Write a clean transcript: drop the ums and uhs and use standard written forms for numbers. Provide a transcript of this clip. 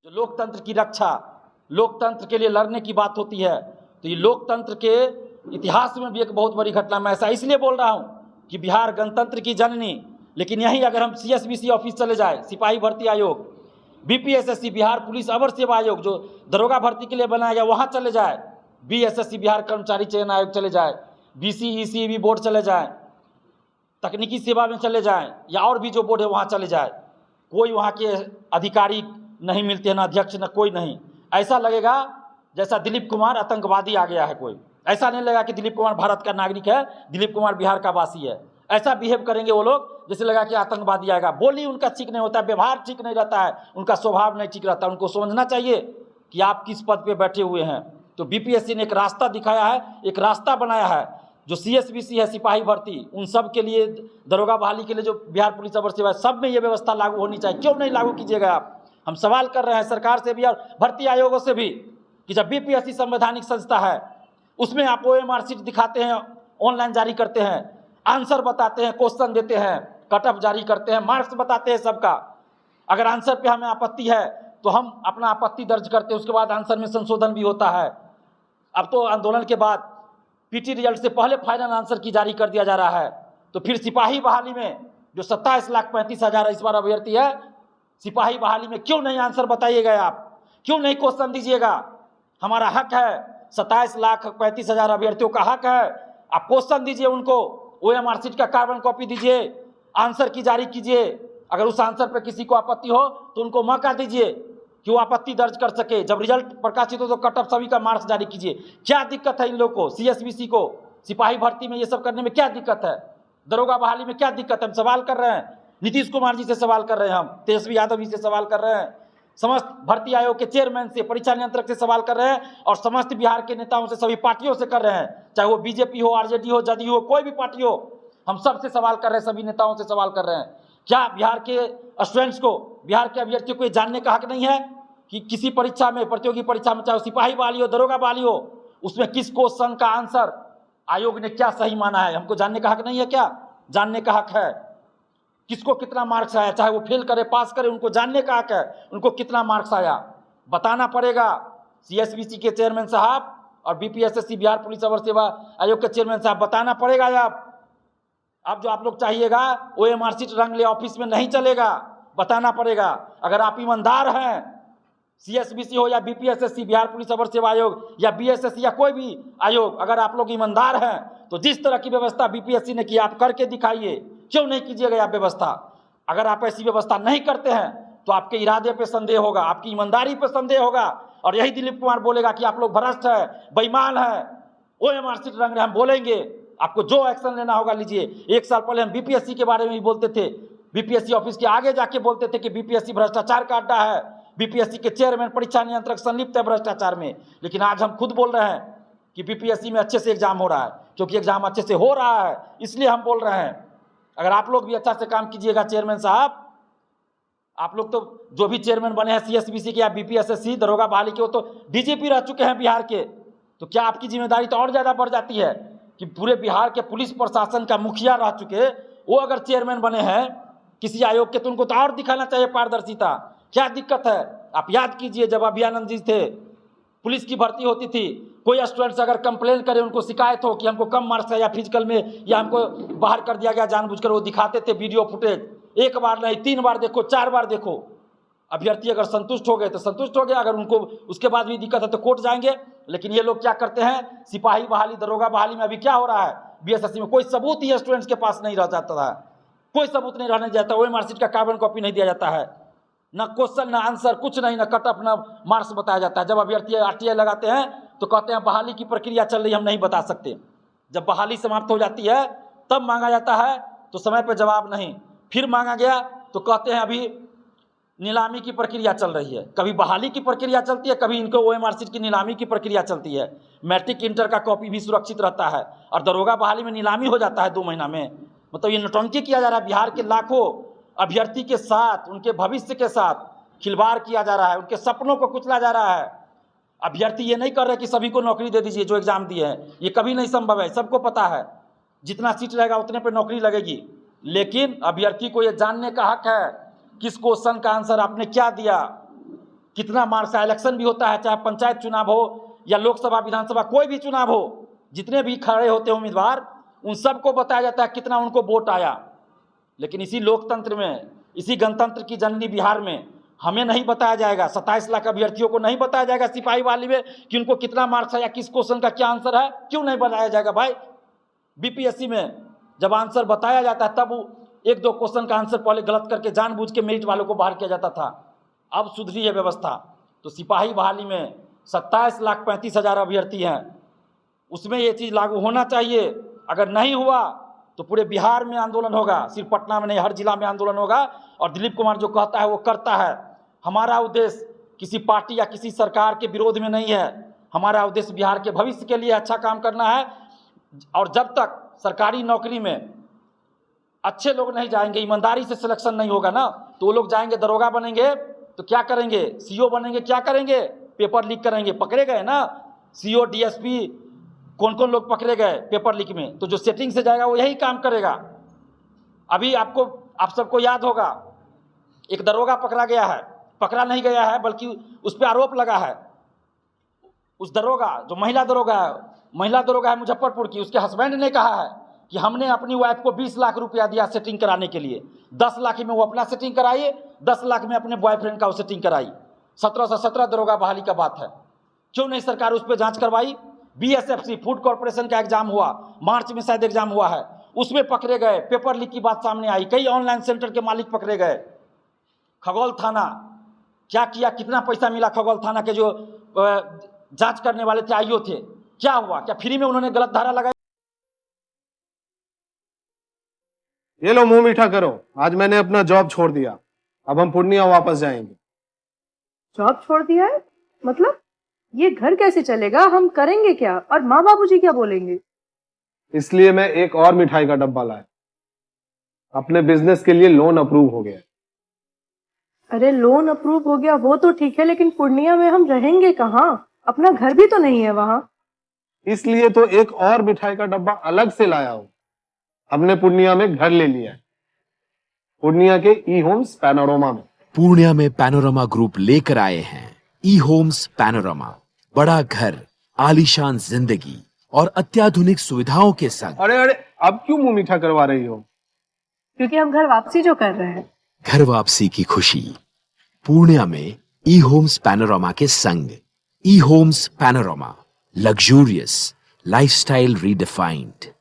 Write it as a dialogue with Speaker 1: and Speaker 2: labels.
Speaker 1: जो लोकतंत्र की रक्षा, लोकतंत्र के लिए लड़ने की बात होती है, तो ये लोकतंत्र के इतिहास में भी एक बहुत बड़ी घटना। मैं ऐसा इसलिए बोल रहा हूँ कि बिहार गणतंत्र की जननी, लेकिन यहीं अगर हम CSBC ऑफिस चले जाए, सिपाही भर्ती आयोग, BPSSC बिहार पुलिस अवर सेवा आयोग जो दरोगा भर्ती के लिए बनाया गया, वहाँ चले जाए, BSSC बिहार कर्मचारी चयन आयोग चले जाए, BCECB बोर्ड चले जाए, तकनीकी सेवा में चले जाएं, या और भी जो बोर्ड है वहाँ चले जाए, कोई वहाँ के अधिकारी नहीं मिलते हैं, ना अध्यक्ष, ना कोई नहीं। ऐसा लगेगा जैसा दिलीप कुमार आतंकवादी आ गया है कोई। ऐसा नहीं लगेगा कि दिलीप कुमार भारत का नागरिक है, दिलीप कुमार बिहार का वासी है। ऐसा बिहेव करेंगे वो लोग जैसे लगा कि आतंकवादी आएगा। बोली उनका ठीक नहीं होता है, व्यवहार ठीक नहीं रहता है, उनका स्वभाव नहीं ठीक रहता। उनको समझना चाहिए कि आप किस पद पे बैठे हुए हैं। तो BPSC ने एक रास्ता दिखाया है, एक रास्ता बनाया है। जो CSBC है सिपाही भर्ती, उन सब के लिए, दरोगा बहाली के लिए जो बिहार पुलिस अवर सेवा है, सब में ये व्यवस्था लागू होनी चाहिए। क्यों नहीं लागू कीजिएगा आप? हम सवाल कर रहे हैं सरकार से भी और भर्ती आयोगों से भी कि जब BPSC संवैधानिक संस्था है, उसमें आप OMR शीट दिखाते हैं, ऑनलाइन जारी करते हैं, आंसर बताते हैं, क्वेश्चन देते हैं, कट ऑफ जारी करते हैं, मार्क्स बताते हैं सबका। अगर आंसर पे हमें आपत्ति है तो हम अपना आपत्ति दर्ज करते हैं, उसके बाद आंसर में संशोधन भी होता है। अब तो आंदोलन के बाद PT रिजल्ट से पहले फाइनल आंसर की जारी कर दिया जा रहा है। तो फिर सिपाही बहाली में जो 27,35,000 इस बार अभ्यर्थी है, सिपाही बहाली में क्यों नहीं आंसर बताइएगा? आप क्यों नहीं क्वेश्चन दीजिएगा? हमारा हक है, 27,35,000 अभ्यर्थियों का हक है। आप क्वेश्चन दीजिए उनको, OMR शीट का कार्बन कॉपी दीजिए, आंसर की जारी कीजिए। अगर उस आंसर पर किसी को आपत्ति हो तो उनको मौका दीजिए कि वो आपत्ति दर्ज कर सके। जब रिजल्ट प्रकाशित हो तो कट ऑफ सभी का मार्क्स जारी कीजिए। क्या दिक्कत है इन लोगों को, CSBC को, सिपाही भर्ती में ये सब करने में क्या दिक्कत है? दरोगा बहाली में क्या दिक्कत है? हम सवाल कर रहे हैं, नीतीश कुमार जी से सवाल कर रहे हैं, हम तेजस्वी यादव जी से सवाल कर रहे हैं, समस्त भर्ती आयोग के चेयरमैन से, परीक्षा नियंत्रक से सवाल कर रहे हैं, और समस्त बिहार के नेताओं से, सभी पार्टियों से कर रहे हैं, चाहे वो BJP हो, RJD हो, JDU हो, कोई भी पार्टी हो। हम सबसे सवाल कर रहे हैं, सभी नेताओं से सवाल कर रहे हैं। क्या बिहार के स्टूडेंट्स को, बिहार के अभ्यर्थियों को ये जानने का हक नहीं है कि किसी परीक्षा में, प्रतियोगी परीक्षा में, चाहे सिपाही बहाली हो, दरोगा बहाली हो, उसमें किस क्वेश्चन का आंसर आयोग ने क्या सही माना है? हमको जानने का हक नहीं है क्या? जानने का हक है। किसको कितना मार्क्स आया, चाहे वो फेल करे पास करे, उनको जानने का हक है, उनको कितना मार्क्स आया बताना पड़ेगा। CSBC के चेयरमैन साहब और BPSSC बिहार पुलिस अवर सेवा आयोग के चेयरमैन साहब, बताना पड़ेगा। आप जो आप लोग चाहिएगा OMR शीट रंग ले ऑफिस में नहीं चलेगा, बताना पड़ेगा। अगर आप ईमानदार हैं, CSBC हो या BPSSC बिहार पुलिस अवर सेवा आयोग या BSSC या कोई भी आयोग, अगर आप लोग ईमानदार हैं तो जिस तरह की व्यवस्था BPSC ने की, आप करके दिखाइए। क्यों नहीं कीजिएगा आप व्यवस्था? अगर आप ऐसी व्यवस्था नहीं करते हैं तो आपके इरादे पे संदेह होगा, आपकी ईमानदारी पे संदेह होगा, और यही दिलीप कुमार बोलेगा कि आप लोग भ्रष्ट है, बेईमान है, OMR शीट रंग रहे। हम बोलेंगे, आपको जो एक्शन लेना होगा लीजिए। 1 साल पहले हम BPSC के बारे में भी बोलते थे, BPSC ऑफिस के आगे जाके बोलते थे कि BPSC भ्रष्टाचार का अड्डा है, BPSC के चेयरमैन, परीक्षा नियंत्रक संलिप्त है भ्रष्टाचार में। लेकिन आज हम खुद बोल रहे हैं कि BPSC में अच्छे से एग्जाम हो रहा है, क्योंकि एग्जाम अच्छे से हो रहा है, इसलिए हम बोल रहे हैं। अगर आप लोग भी अच्छा से काम कीजिएगा चेयरमैन साहब, आप लोग तो जो भी चेयरमैन बने हैं CSBC के या BPSSC दरोगा बहाली के, वो तो DGP रह चुके हैं बिहार के, तो क्या आपकी जिम्मेदारी तो और ज़्यादा बढ़ जाती है कि पूरे बिहार के पुलिस प्रशासन का मुखिया रह चुके वो अगर चेयरमैन बने हैं किसी आयोग के, तो उनको तो और दिखाना चाहिए पारदर्शिता। क्या दिक्कत है? आप याद कीजिए, जब अभियानंद जी थे, पुलिस की भर्ती होती थी, कोई स्टूडेंट्स अगर कंप्लेन करे, उनको शिकायत हो कि हमको कम मार्क्स है या फिजिकल में, या हमको बाहर कर दिया गया जानबूझकर, वो दिखाते थे वीडियो फुटेज। 1 बार नहीं, 3 बार देखो, 4 बार देखो। अभ्यर्थी अगर संतुष्ट हो गए तो संतुष्ट हो गए, अगर उनको उसके बाद भी दिक्कत है तो कोर्ट जाएंगे। लेकिन ये लोग क्या करते हैं, सिपाही बहाली, दरोगा बहाली में अभी क्या हो रहा है, BSSC में कोई सबूत ही स्टूडेंट्स के पास नहीं रह जाता है, कोई सबूत नहीं रहने जाता। OMR शीट का कार्बन कॉपी नहीं दिया जाता है, ना क्वेश्चन ना आंसर, कुछ नहीं, ना कट ऑफ ना मार्क्स बताया जाता है। जब अभ्यर्थी RTI लगाते हैं तो कहते हैं बहाली की प्रक्रिया चल रही, हम नहीं बता सकते। जब बहाली समाप्त हो जाती है तब मांगा जाता है, तो समय पर जवाब नहीं। फिर मांगा गया तो कहते हैं अभी नीलामी की प्रक्रिया चल रही है। कभी बहाली की प्रक्रिया चलती है, कभी इनको OMR शीट की नीलामी की प्रक्रिया चलती है। मैट्रिक इंटर का कॉपी भी सुरक्षित रहता है, और दरोगा बहाली में नीलामी हो जाता है 2 महीना में। मतलब ये नौटंकी किया जा रहा है। बिहार के लाखों अभ्यर्थी के साथ, उनके भविष्य के साथ खिलवाड़ किया जा रहा है, उनके सपनों को कुचला जा रहा है। अभ्यर्थी ये नहीं कर रहे कि सभी को नौकरी दे दीजिए जो एग्जाम दिए हैं, ये कभी नहीं संभव है। सबको पता है जितना सीट रहेगा उतने पे नौकरी लगेगी, लेकिन अभ्यर्थी को ये जानने का हक है किस क्वेश्चन का आंसर आपने क्या दिया, कितना मार्सा इलेक्शन भी होता है, चाहे पंचायत चुनाव हो या लोकसभा विधानसभा कोई भी चुनाव हो, जितने भी खड़े होते हैं उम्मीदवार, उन सबको बताया जाता है कितना उनको वोट आया। लेकिन इसी लोकतंत्र में, इसी गणतंत्र की जननी बिहार में हमें नहीं बताया जाएगा, 27 लाख अभ्यर्थियों को नहीं बताया जाएगा सिपाही वाली में कि उनको कितना मार्क्स है या किस क्वेश्चन का क्या आंसर है। क्यों नहीं बताया जाएगा भाई? बीपीएससी में जब आंसर बताया जाता है तब एक दो क्वेश्चन का आंसर पहले गलत करके जानबूझ के मेरिट वालों को बाहर किया जाता था। अब सुधरी है व्यवस्था। तो सिपाही बहाली में 27,35,000 अभ्यर्थी हैं, उसमें ये चीज़ लागू होना चाहिए। अगर नहीं हुआ तो पूरे बिहार में आंदोलन होगा, सिर्फ पटना में नहीं, हर जिला में आंदोलन होगा। और दिलीप कुमार जो कहता है वो करता है। हमारा उद्देश्य किसी पार्टी या किसी सरकार के विरोध में नहीं है, हमारा उद्देश्य बिहार के भविष्य के लिए अच्छा काम करना है। और जब तक सरकारी नौकरी में अच्छे लोग नहीं जाएंगे, ईमानदारी से सिलेक्शन नहीं होगा ना, तो वो लोग जाएंगे दरोगा बनेंगे तो क्या करेंगे, सीओ बनेंगे, क्या करेंगे, पेपर लीक करेंगे। पकड़े गए ना सीओ डीएसपी, कौन कौन लोग पकड़े गए पेपर लीक में। तो जो सेटिंग से जाएगा वो यही काम करेगा। अभी आप सबको याद होगा, एक दरोगा पकड़ा गया है, पकड़ा नहीं गया है बल्कि उस पर आरोप लगा है। उस दरोगा जो महिला दरोगा है मुजफ्फरपुर की, उसके हस्बैंड ने कहा है कि हमने अपनी वाइफ को 20 लाख रुपया दिया सेटिंग कराने के लिए। 10 लाख में वो अपना सेटिंग कराई, 10 लाख में अपने बॉयफ्रेंड का वो सेटिंग कराई। 17 से 17 दरोगा बहाली का बात है। क्यों नहीं सरकार उस पर जांच करवाई? बीएसएफसी फूड कॉर्पोरेशन का एग्जाम हुआ, मार्च में शायद एग्जाम हुआ है, उसमें पकड़े गए, पेपर लीक की बात सामने आई, कई ऑनलाइन सेंटर के मालिक पकड़े गए। खगौल थाना क्या किया, कितना पैसा मिला खगौल थाना के जो जांच करने वाले थे, आईओ थे, क्या हुआ? क्या फ्री में उन्होंने गलत धारा लगाई?
Speaker 2: ये लो मुंह मीठा करो, आज मैंने अपना जॉब छोड़ दिया, अब हम पूर्णिया वापस जाएंगे।
Speaker 3: जॉब छोड़ दिया है? मतलब ये घर कैसे चलेगा, हम करेंगे क्या, और माँ बाबूजी क्या बोलेंगे?
Speaker 2: इसलिए मैं एक और मिठाई का डब्बा लाया, अपने बिजनेस के लिए लोन अप्रूव हो गया।
Speaker 3: अरे लोन अप्रूव हो गया वो तो ठीक है, लेकिन पूर्णिया में हम रहेंगे कहाँ? अपना घर भी तो नहीं है वहाँ।
Speaker 2: इसलिए तो एक और मिठाई का डब्बा अलग से लाया हूं। हमने पूर्णिया में घर ले लिया है, पूर्णिया के ई होम्स पैनोरमा में।
Speaker 4: पूर्णिया में पैनोरमा ग्रुप लेकर आए हैं ई होम्स पैनोरमा। बड़ा घर, आलीशान जिंदगी और अत्याधुनिक सुविधाओं के संग।
Speaker 2: अरे अब क्यों मुंह मीठा करवा रही हो?
Speaker 3: क्योंकि हम घर वापसी जो कर रहे हैं।
Speaker 4: घर वापसी की खुशी पूर्णिया में ई होम्स पैनोरमा के संग। E homes panorama, luxurious lifestyle redefined.